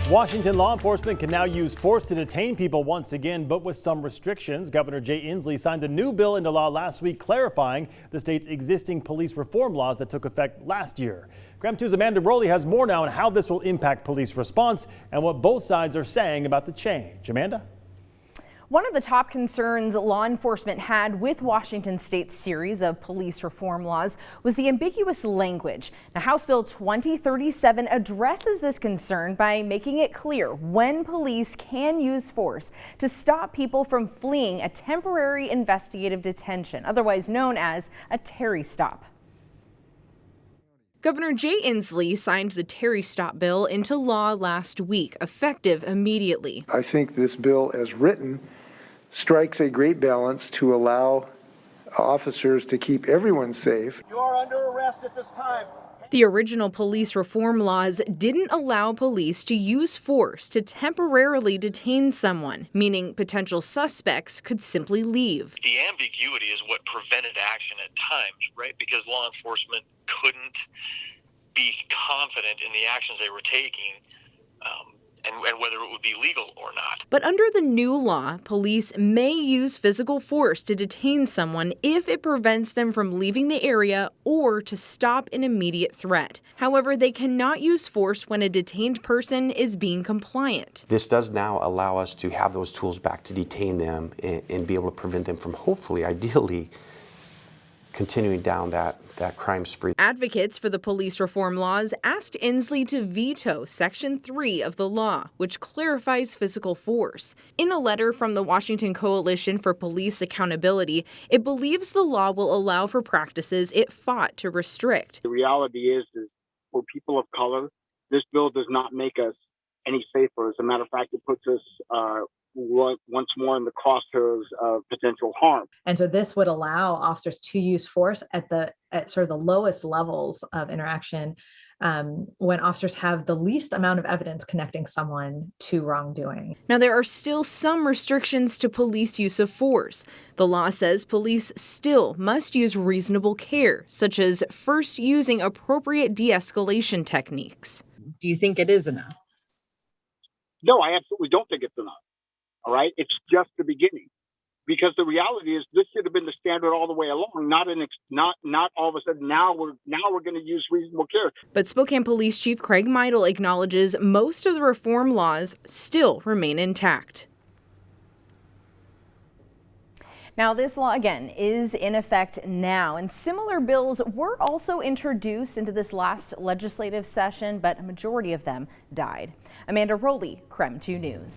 Washington law enforcement can now use force to detain people once again, but with some restrictions. Governor Jay Inslee signed a new bill into law last week clarifying the state's existing police reform laws that took effect last year. Graham 2's Amanda Rowley has more now on how this will impact police response and what both sides are saying about the change. Amanda? One of the top concerns law enforcement had with Washington state's series of police reform laws was the ambiguous language. Now, House Bill 2037 addresses this concern by making it clear when police can use force to stop people from fleeing a temporary investigative detention, otherwise known as a Terry stop. Governor Jay Inslee signed the Terry stop bill into law last week, effective immediately. I think this bill, as written, strikes a great balance to allow officers to keep everyone safe. You are under arrest at this time. The original police reform laws didn't allow police to use force to temporarily detain someone, meaning potential suspects could simply leave. The ambiguity is what prevented action at times, right? Because law enforcement couldn't be confident in the actions they were taking. And whether it would be legal or not. But under the new law, police may use physical force to detain someone if it prevents them from leaving the area or to stop an immediate threat. However, they cannot use force when a detained person is being compliant. This does now allow us to have those tools back to detain them and be able to prevent them from hopefully, ideally, continuing down that crime spree. Advocates for the police reform laws asked Inslee to veto Section 3 of the law, which clarifies physical force. In a letter from the Washington Coalition for Police Accountability, it believes the law will allow for practices it fought to restrict. The reality is for people of color, this bill does not make us any safer. As a matter of fact, it puts us once more in the crosshairs of potential harm. And so this would allow officers to use force at sort of the lowest levels of interaction when officers have the least amount of evidence connecting someone to wrongdoing. Now, there are still some restrictions to police use of force. The law says police still must use reasonable care, such as first using appropriate de-escalation techniques. Do you think it is enough? No, I absolutely don't think it's enough. All right, it's just the beginning, because the reality is this should have been the standard all the way along. Not all of a sudden now we're going to use reasonable care. But Spokane Police Chief Craig Meidel acknowledges most of the reform laws still remain intact. Now, this law, again, is in effect now, and similar bills were also introduced into this last legislative session, but a majority of them died. Amanda Rowley, Creme 2 News.